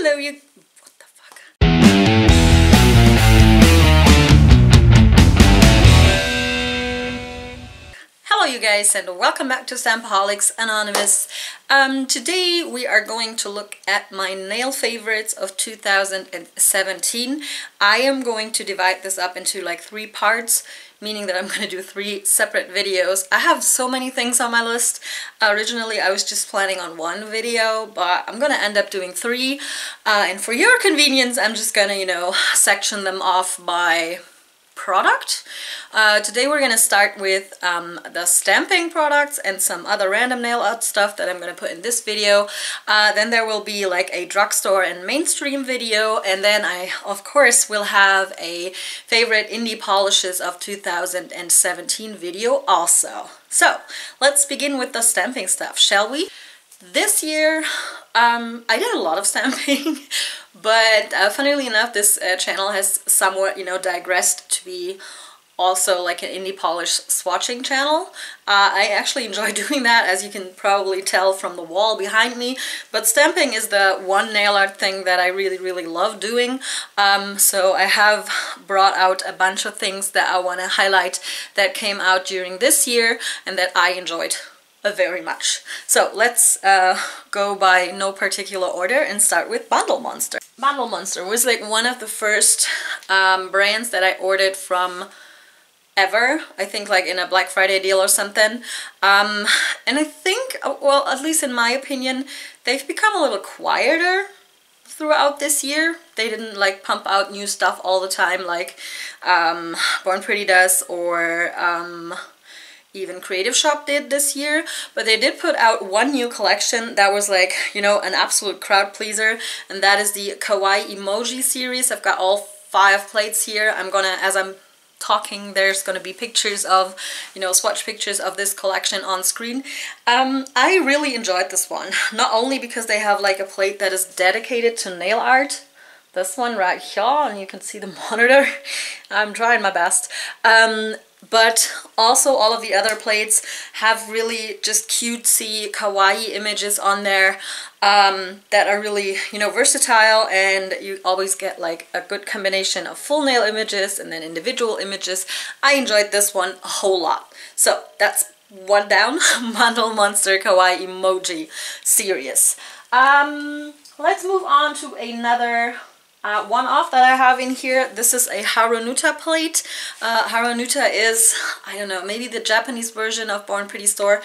Hello, you... What the fuck? Hello you guys, and welcome back to Stampaholics Anonymous. Today we are going to look at my nail favorites of 2017. I am going to divide this up into like 3 parts, meaning that I'm going to do 3 separate videos. I have so many things on my list. Originally I was just planning on 1 video, but I'm going to end up doing 3. And for your convenience, I'm just going to, you know, section them off by product. Today we're going to start with the stamping products and some other random nail art stuff that I'm going to put in this video. Then there will be like a drugstore and mainstream video, and then I of course will have a favorite indie polishes of 2017 video also. So let's begin with the stamping stuff, shall we? This year I did a lot of stamping, but funnily enough, this channel has somewhat, you know, digressed to be also like an indie polish swatching channel. I actually enjoy doing that, as you can probably tell from the wall behind me, but stamping is the one nail art thing that I really love doing. So I have brought out a bunch of things that I want to highlight that came out during this year and that I enjoyed very much. So let's go by no particular order and start with Bundle Monster. Bundle Monster was like one of the first brands that I ordered from ever, I think like in a Black Friday deal or something. And I think, well, at least in my opinion, they've become a little quieter throughout this year. They didn't like pump out new stuff all the time like Born Pretty does, or even Creative Shop did this year, but they did put out one new collection that was like, you know, an absolute crowd pleaser, and that is the Kawaii Emoji series. I've got all 5 plates here. I'm gonna, as I'm talking, there's gonna be pictures of, you know, swatch pictures of this collection on screen. I really enjoyed this one, not only because they have like a plate that is dedicated to nail art, this one right here, and you can see the monitor. I'm trying my best. But also all of the other plates have really just cutesy kawaii images on there that are really, you know, versatile, and you always get like a good combination of full nail images and then individual images. I enjoyed this one a whole lot. So that's one down. Bundle Monster Kawaii Emoji series. Let's move on to another one-off that I have in here. This is a Harunuta plate. Harunuta is, I don't know, maybe the Japanese version of Born Pretty Store.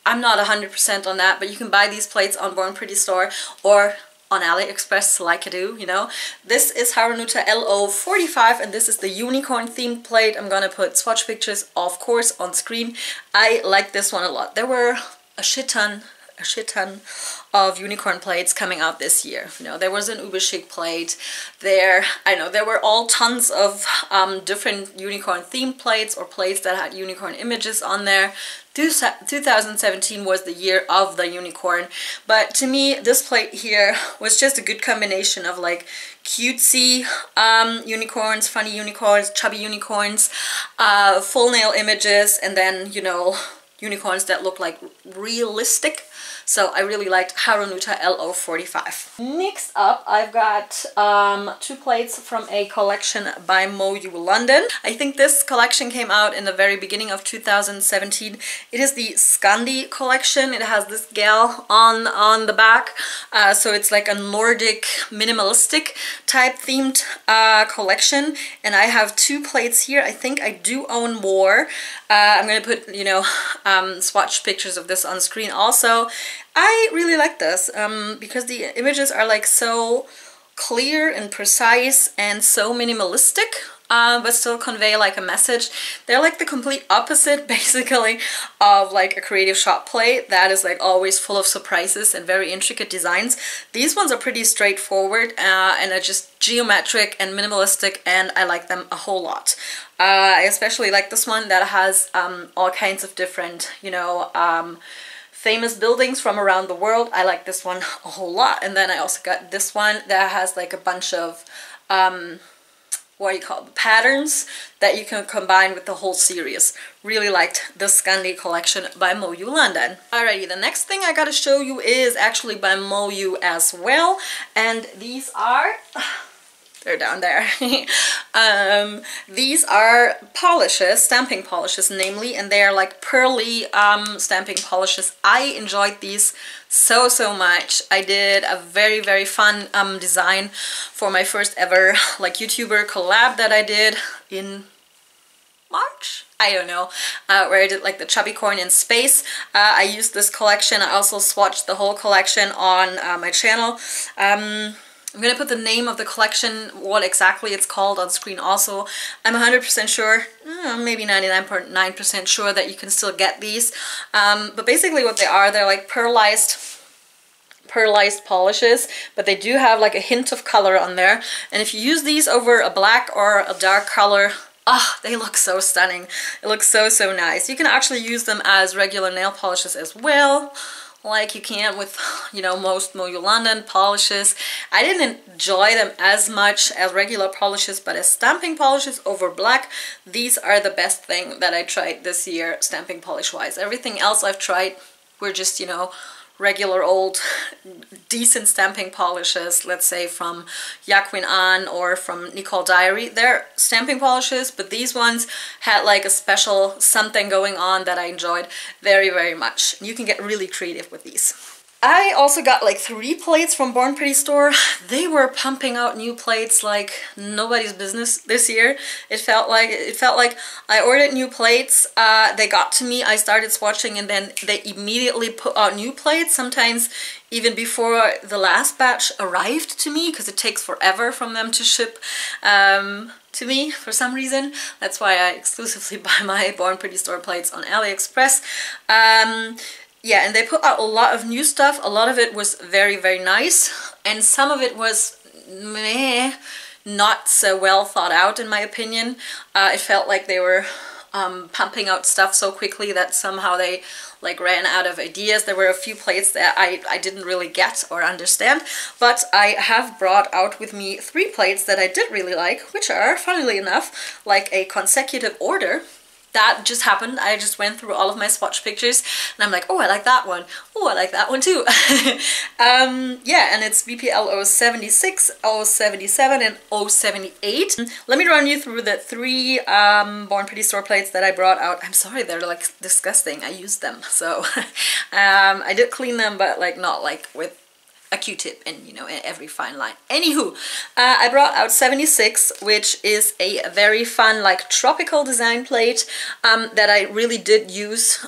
I'm not 100% on that, but you can buy these plates on Born Pretty Store or on AliExpress like I do, you know. This is Harunuta LO45, and this is the unicorn themed plate. I'm gonna put swatch pictures, of course, on screen. I like this one a lot. There were a shit ton of unicorn plates coming out this year. You know, there was an Uber Chic plate there. I know there were all tons of different unicorn themed plates or plates that had unicorn images on there. 2017 was the year of the unicorn, but to me this plate here was just a good combination of like cutesy unicorns, funny unicorns, chubby unicorns, full nail images, and then, you know, unicorns that look like realistic. So I really liked Harunuta LO45. Next up, I've got 2 plates from a collection by Moyu London. I think this collection came out in the very beginning of 2017. It is the Skandi collection. It has this gal on the back. So it's like a Nordic minimalistic type themed collection. And I have 2 plates here. I think I do own more. I'm gonna put, you know, swatch pictures of this on screen also. I really like this because the images are like so clear and precise and so minimalistic, but still convey like a message. They're like the complete opposite basically of like a Creative Shop plate that is like always full of surprises and very intricate designs. These ones are pretty straightforward and are just geometric and minimalistic, and I like them a whole lot. I especially like this one that has all kinds of different, you know, famous buildings from around the world. I like this one a whole lot. And then I also got this one that has like a bunch of what you call the patterns that you can combine with the whole series. Really liked the Scandi collection by Moyu London. Alrighty, the next thing I gotta show you is actually by Moyu as well, and these are, they're down there. These are polishes, stamping polishes namely, and they are like pearly stamping polishes. I enjoyed these so much. I did a very fun design for my first ever like YouTuber collab that I did in March? I don't know, where I did like the chubby corn in space. I used this collection. I also swatched the whole collection on my channel. I'm gonna put the name of the collection, what exactly it's called, on screen also. I'm 100% sure, maybe 99.9% sure that you can still get these. But basically what they are, they're like pearlized polishes, but they do have like a hint of color on there. And if you use these over a black or a dark color, they look so stunning. It looks so nice. You can actually use them as regular nail polishes as well, like you can with, you know, most Moyu London polishes. I didn't enjoy them as much as regular polishes, but as stamping polishes over black, these are the best thing that I tried this year, stamping polish wise. Everything else I've tried were just, you know, regular old decent stamping polishes, let's say from Yaquin An or from Nicole Diary. They're stamping polishes, but these ones had like a special something going on that I enjoyed very much. You can get really creative with these. I also got like 3 plates from Born Pretty Store. They were pumping out new plates like nobody's business this year. It felt like I ordered new plates, they got to me, I started swatching, and then they immediately put out new plates, sometimes even before the last batch arrived to me, because it takes forever from them to ship to me for some reason. That's why I exclusively buy my Born Pretty Store plates on AliExpress. Yeah, and they put out a lot of new stuff. A lot of it was very nice, and some of it was meh, not so well thought out in my opinion. It felt like they were pumping out stuff so quickly that somehow they like ran out of ideas. There were a few plates that I didn't really get or understand, but I have brought out with me 3 plates that I did really like, which are, funnily enough, like a consecutive order. That just happened. I just went through all of my swatch pictures and I'm like, oh, I like that one. Oh, I like that one too. Yeah, and it's BPL 076, 077, and 078. Let me run you through the 3 Born Pretty Store plates that I brought out. I'm sorry, they're like disgusting. I used them. So I did clean them, but like not like with a Q-tip and, you know, every fine line. Anywho, I brought out 76, which is a very fun like tropical design plate that I really did use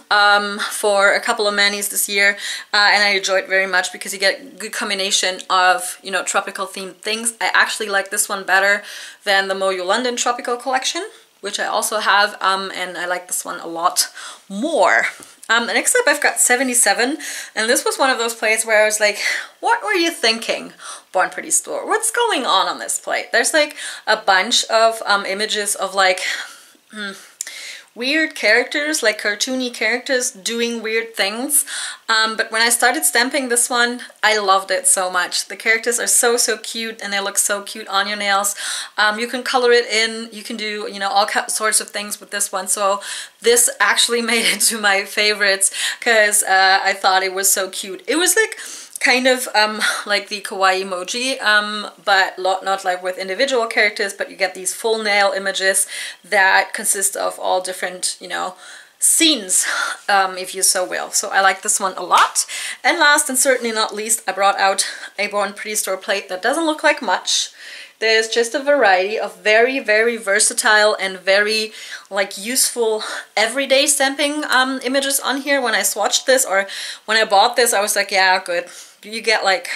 for a couple of manis this year, and I enjoyed very much because you get a good combination of, you know, tropical themed things. I actually like this one better than the Moyu London tropical collection, which I also have, and I like this one a lot more. Next up I've got 77, and this was one of those plates where I was like, what were you thinking, Born Pretty Store? What's going on this plate? There's like a bunch of images of like weird characters, like cartoony characters doing weird things, but when I started stamping this one, I loved it so much. The characters are so cute, and they look so cute on your nails. You can color it in, you can do, you know, all sorts of things with this one, so this actually made it to my favorites because I thought it was so cute. It was like kind of like the kawaii emoji, but not like with individual characters, but you get these full nail images that consist of all different, you know, scenes, if you so will. So I like this one a lot. And last and certainly not least, I brought out a Born Pretty Store plate that doesn't look like much. There's just a variety of very versatile and very like useful everyday stamping images on here. When I swatched this, or when I bought this, I was like, yeah, good. You get like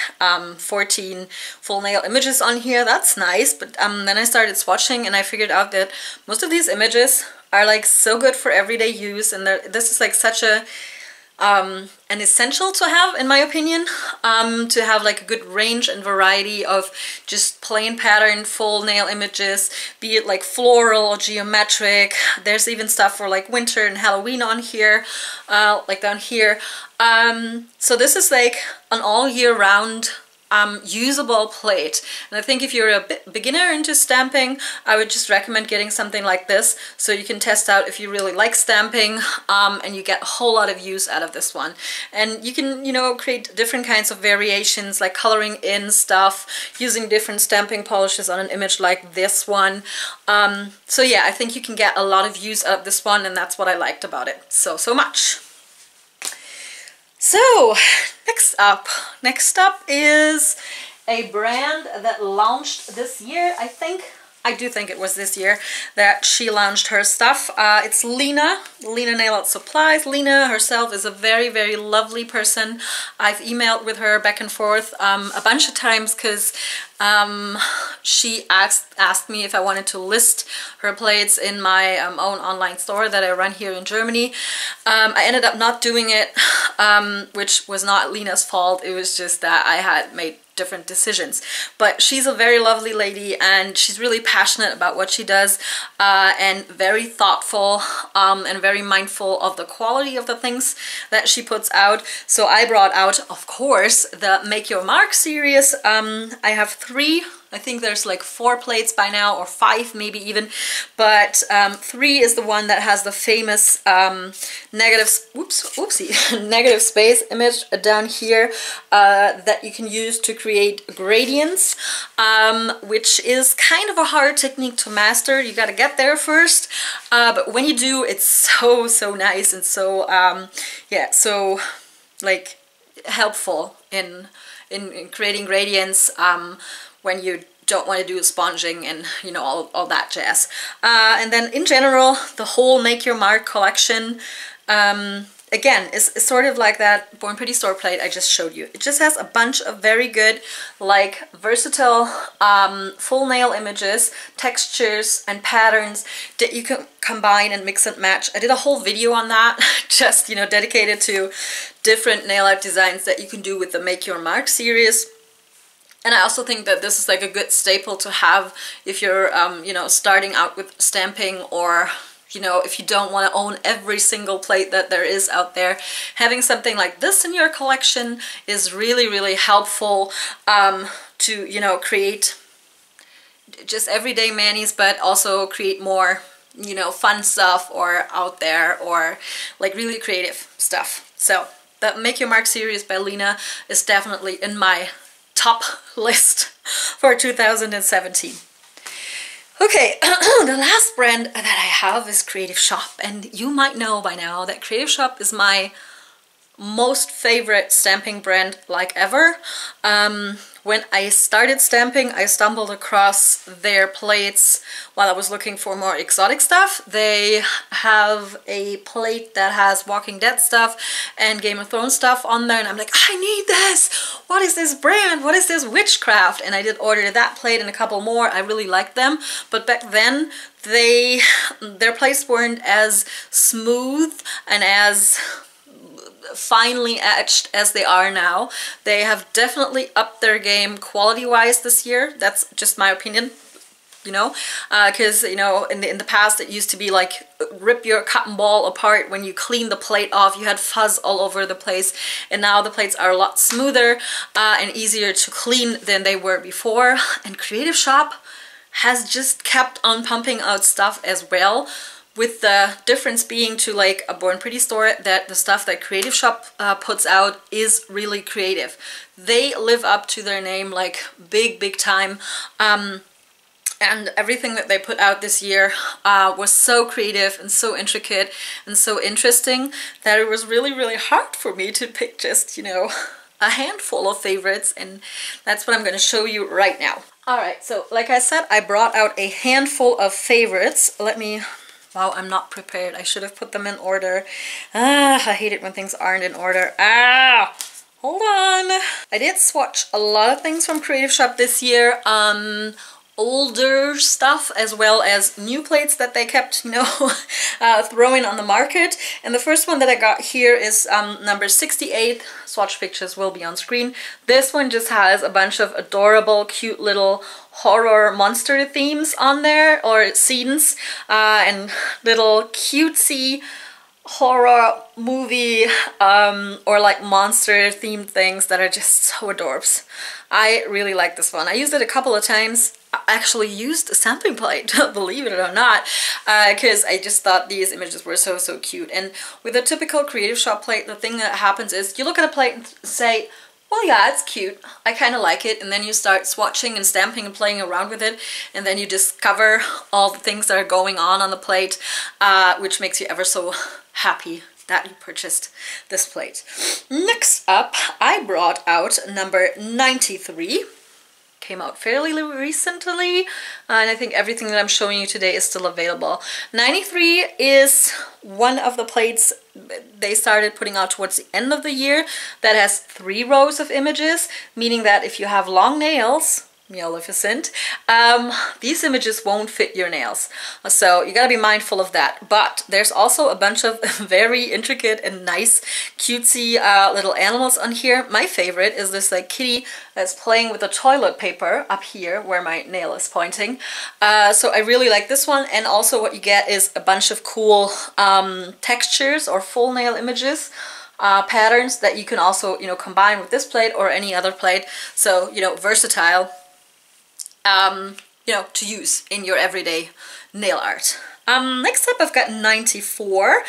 14 full nail images on here. That's nice. But then I started swatching and I figured out that most of these images are like so good for everyday use, and this is like such a an essential to have, in my opinion, to have like a good range and variety of just plain pattern full nail images, be it like floral or geometric. There's even stuff for like winter and Halloween on here, like down here. So this is like an all year round usable plate. And I think if you're a beginner into stamping, I would just recommend getting something like this so you can test out if you really like stamping, and you get a whole lot of use out of this one. And you can, you know, create different kinds of variations, like coloring in stuff, using different stamping polishes on an image like this one. So yeah, I think you can get a lot of use out of this one, and that's what I liked about it so much. So next up is a brand that launched this year. I do think it was this year that she launched her stuff. It's Lena Nail Art Supplies. Lena herself is a very, very lovely person. I've emailed with her back and forth a bunch of times because she asked me if I wanted to list her plates in my own online store that I run here in Germany. I ended up not doing it, which was not Lena's fault. It was just that I had made different decisions. But she's a very lovely lady, and she's really passionate about what she does, and very thoughtful, and very mindful of the quality of the things that she puts out. So I brought out, of course, the Make Your Mark series. I have 3. I think there's like 4 plates by now, or 5 maybe even, but 3 is the one that has the famous negative space image down here that you can use to create gradients, which is kind of a hard technique to master. You gotta get there first, but when you do, it's so nice and so yeah, so like helpful in creating gradients when you don't want to do sponging and, you know, all that jazz. And then in general, the whole Make Your Mark collection, again, is sort of like that Born Pretty store plate I just showed you. It just has a bunch of very good, like, versatile full nail images, textures, and patterns that you can combine and mix and match. I did a whole video on that, just, you know, dedicated to different nail art designs that you can do with the Make Your Mark series. And I also think that this is like a good staple to have if you're, you know, starting out with stamping, or, you know, if you don't want to own every single plate that there is out there. Having something like this in your collection is really, really helpful to, you know, create just everyday manis, but also create more, you know, fun stuff, or out there, or like really creative stuff. So the Make Your Mark series by Lena is definitely in my top list for 2017. Okay, the last brand that I have is Creative Shop, and you might know by now that Creative Shop is my most favorite stamping brand like ever. When I started stamping, I stumbled across their plates while I was looking for more exotic stuff. They have a plate that has Walking Dead stuff and Game of Thrones stuff on there, and I'm like, I need this! What is this brand? What is this witchcraft? And I did order that plate and a couple more. I really liked them, but back then their plates weren't as smooth and as finely etched as they are now. They have definitely upped their game quality-wise this year. That's just my opinion, you know, because, you know, in the past it used to be like rip your cotton ball apart when you clean the plate off. You had fuzz all over the place, and now the plates are a lot smoother and easier to clean than they were before. And Creative Shop has just kept on pumping out stuff as well, with the difference being to like a Born Pretty store that the stuff that Creative Shop puts out is really creative. They live up to their name like big time, and everything that they put out this year was so creative and so intricate and so interesting that it was really hard for me to pick just, you know, a handful of favorites, and that's what I'm going to show you right now. Alright, so like I said, I brought out a handful of favorites. Wow, I'm not prepared. I should have put them in order. I hate it when things aren't in order. Hold on. I did swatch a lot of things from Creative Shop this year. Older stuff as well as new plates that they kept, you know, throwing on the market. And the first one that I got here is number 68. Swatch pictures will be on screen. This one just has a bunch of adorable, cute little horror monster themes on there, or scenes, and little cutesy horror movie or like monster themed things that are just so adorbs. I really like this one. I used it a couple of times. I actually used a sampling plate, believe it or not, because I just thought these images were so cute. And with a typical Creative Shop plate, the thing that happens is you look at a plate and say, well, yeah, it's cute, I kind of like it, and then you start swatching and stamping and playing around with it, and then you discover all the things that are going on the plate, which makes you ever so happy that you purchased this plate. Next up, I brought out number 93. Came out fairly recently, and I think everything that I'm showing you today is still available. 93 is one of the plates they started putting out towards the end of the year that has 3 rows of images, meaning that if you have long nails, Maleficent, these images won't fit your nails. So you gotta be mindful of that. But there's also a bunch of very intricate and nice cutesy little animals on here. My favorite is this like kitty that's playing with the toilet paper up here where my nail is pointing. So I really like this one, and also what you get is a bunch of cool textures or full nail images. Patterns that you can also, combine with this plate or any other plate. So, versatile. To use in your everyday nail art. Next up I've got 94,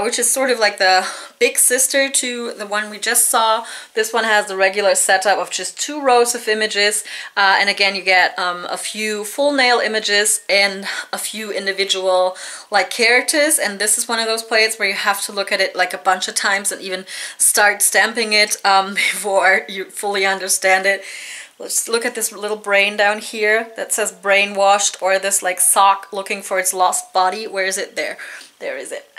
which is sort of like the big sister to the one we just saw. This one has the regular setup of just 2 rows of images, and again you get a few full nail images and a few individual like characters, and this is one of those plates where you have to look at it like a bunch of times and even start stamping it before you fully understand it. Let's look at this little brain down here that says brainwashed, or this like sock looking for its lost body. Where is it? There. There is it.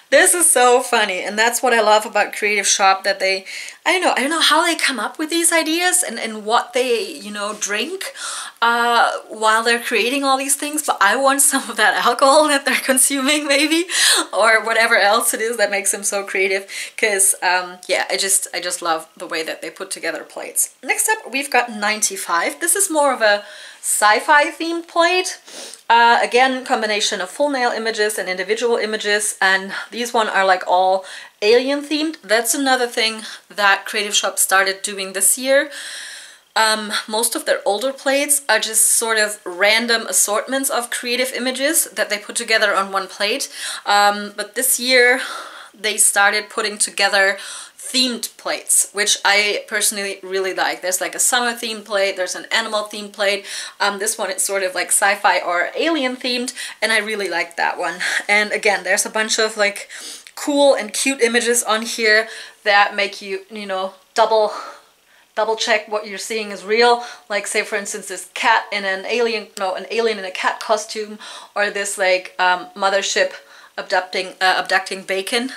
This is so funny, and that's what I love about Creative Shop, that they, I don't know how they come up with these ideas and what they, drink while they're creating all these things, but I want some of that alcohol that they're consuming maybe, or whatever else it is that makes them so creative, because yeah, I just love the way that they put together plates. Next up we've got 95. This is more of a sci-fi themed plate. Again, combination of full nail images and individual images, and these one are like all alien themed. That's another thing that Creative Shop started doing this year. Most of their older plates are just sort of random assortments of creative images that they put together on one plate, but this year they started putting together themed plates, which I personally really like. There's like a summer themed plate, there's an animal themed plate. This one is sort of like sci-fi or alien themed, and I really like that one. And again, there's a bunch of like cool and cute images on here that make you, double check what you're seeing is real. Like say for instance this cat in an alien in a cat costume, or this like mothership abducting bacon.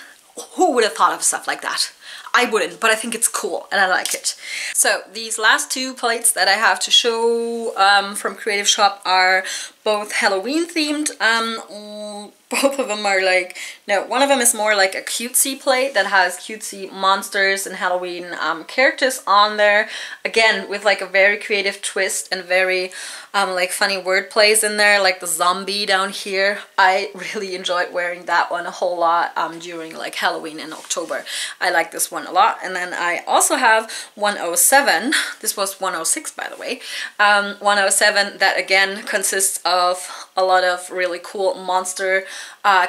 Who would have thought of stuff like that? I wouldn't, but I think it's cool and I like it. So these last 2 plates that I have to show from Creative Shop are both Halloween themed. Both of them are like, no, one of them is more like a cutesy plate that has cutesy monsters and Halloween characters on there. Again, with like a very creative twist and very like funny word plays in there, like the zombie down here. I really enjoyed wearing that one a whole lot during like Halloween in October. I like this one a lot. And then I also have 107. This was 106 by the way. 107 that again consists of a lot of really cool monster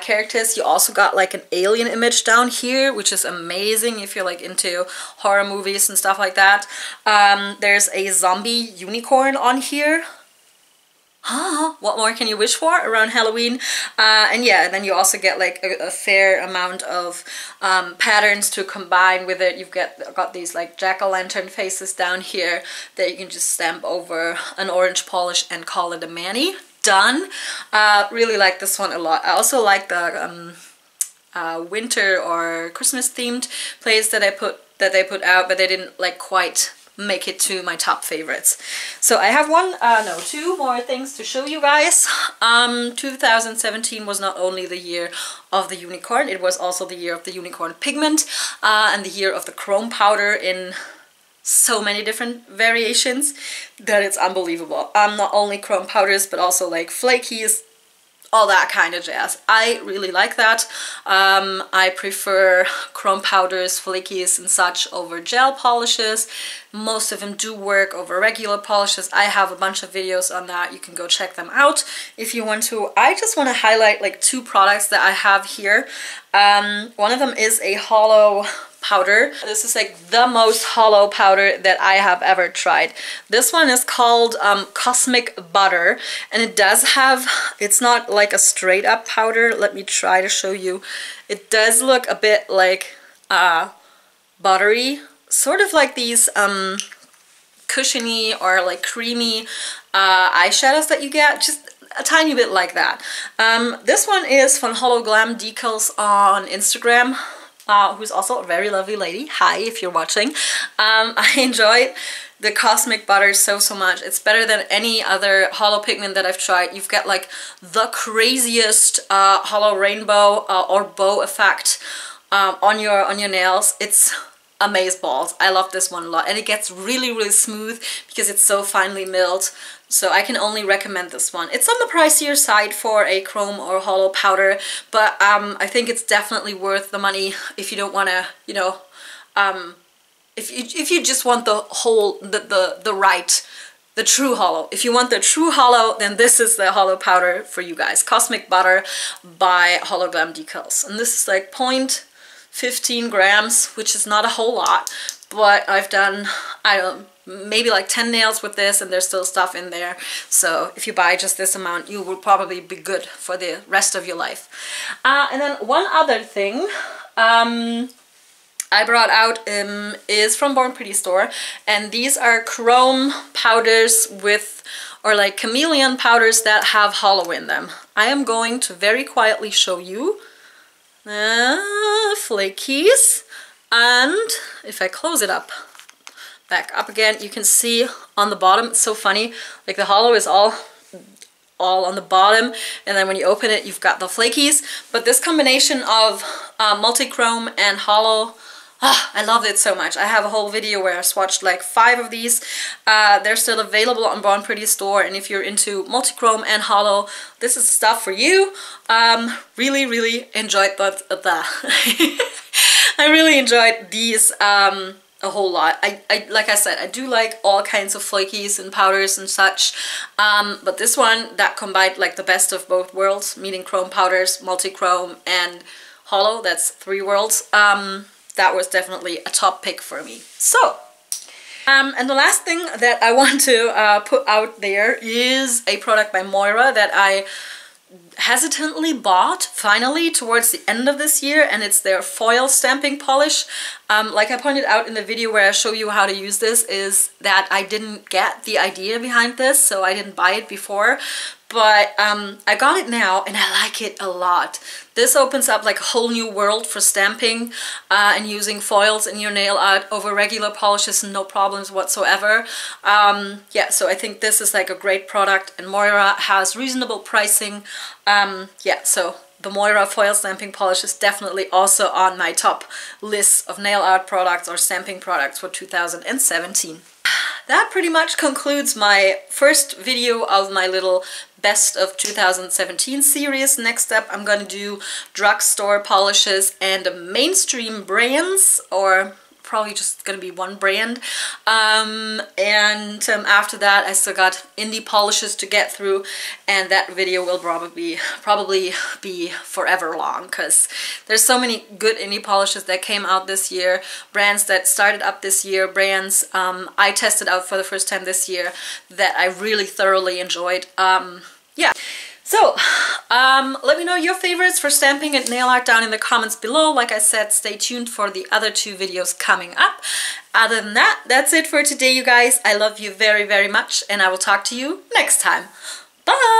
characters. You also got like an alien image down here, which is amazing if you're like into horror movies and stuff like that. There's a zombie unicorn on here. What more can you wish for around Halloween? And yeah, then you also get like a fair amount of patterns to combine with it. You've got these like jack-o'-lantern faces down here that you can just stamp over an orange polish and call it a mani. Done. Really like this one a lot. I also like the winter or Christmas themed plates that they put out, but they didn't like quite make it to my top favorites. So I have 2 more things to show you guys. 2017 was not only the year of the unicorn, it was also the year of the unicorn pigment and the year of the chrome powder in so many different variations that it's unbelievable. Not only chrome powders, but also like flakies, all that kind of jazz. I really like that. I prefer chrome powders, flakies and such over gel polishes. Most of them do work over regular polishes. I have a bunch of videos on that. You can go check them out if you want to. I just want to highlight like 2 products that I have here. One of them is a hollow powder. This is like the most hollow powder that I have ever tried. This one is called Cosmic Butter, and it does have, it's not like a straight up powder. Let me try to show you. It does look a bit like buttery, sort of like these cushiony or like creamy eyeshadows that you get, just a tiny bit like that. This one is from Hollow Glam Decals on Instagram. Who's also a very lovely lady. Hi, if you're watching. I enjoyed the Cosmic Butter so much. It's better than any other hollow pigment that I've tried. You've got like the craziest hollow rainbow or bow effect on your nails. It's amazeballs. I love this one a lot, and it gets really smooth because it's so finely milled. So I can only recommend this one. It's on the pricier side for a chrome or hollow powder, but I think it's definitely worth the money if you don't want to, you know, if you just want the whole, the true hollow. If you want the true hollow, then this is the hollow powder for you guys. Cosmic Butter by Hollow Glam Decals. And this is like 0.15 grams, which is not a whole lot, but I've done, I don't know, maybe like 10 nails with this, and there's still stuff in there. So if you buy just this amount, you will probably be good for the rest of your life. And then one other thing I brought out is from Born Pretty store, and these are chrome powders with, or like chameleon powders that have hollow in them. I am going to very quietly show you flakies, and if I close it up, back up again, you can see on the bottom, it's so funny, like the hollow is all on the bottom, and then when you open it, you've got the flakies. But this combination of multi-chrome and hollow, I love it so much. I have a whole video where I swatched like 5 of these. They're still available on Born Pretty store, and if you're into multi-chrome and hollow, this is the stuff for you. Really enjoyed that. I really enjoyed these a whole lot. I like I said, I do like all kinds of flakies and powders and such, but this one that combined like the best of both worlds, meaning chrome powders, multi-chrome and hollow, that's 3 worlds. That was definitely a top pick for me. So and the last thing that I want to put out there is a product by Moira that I hesitantly bought finally towards the end of this year, and it's their foil stamping polish. Like I pointed out in the video where I show you how to use this, is that I didn't get the idea behind this, so I didn't buy it before, but I got it now and I like it a lot. This opens up like a whole new world for stamping and using foils in your nail art over regular polishes, no problems whatsoever. Yeah, so I think this is like a great product, and Moira has reasonable pricing. Yeah, so the Moira foil stamping polish is definitely also on my top list of nail art products or stamping products for 2017. That pretty much concludes my first video of my little best of 2017 series. Next up, I'm gonna do drugstore polishes and mainstream brands, or probably just gonna be one brand. After that, I still got indie polishes to get through, and that video will probably be forever long, because there's so many good indie polishes that came out this year, brands that started up this year, brands I tested out for the first time this year that I really thoroughly enjoyed. Yeah. So, let me know your favorites for stamping and nail art down in the comments below. Like I said, stay tuned for the other 2 videos coming up. Other than that, that's it for today, you guys. I love you very much, and I will talk to you next time. Bye!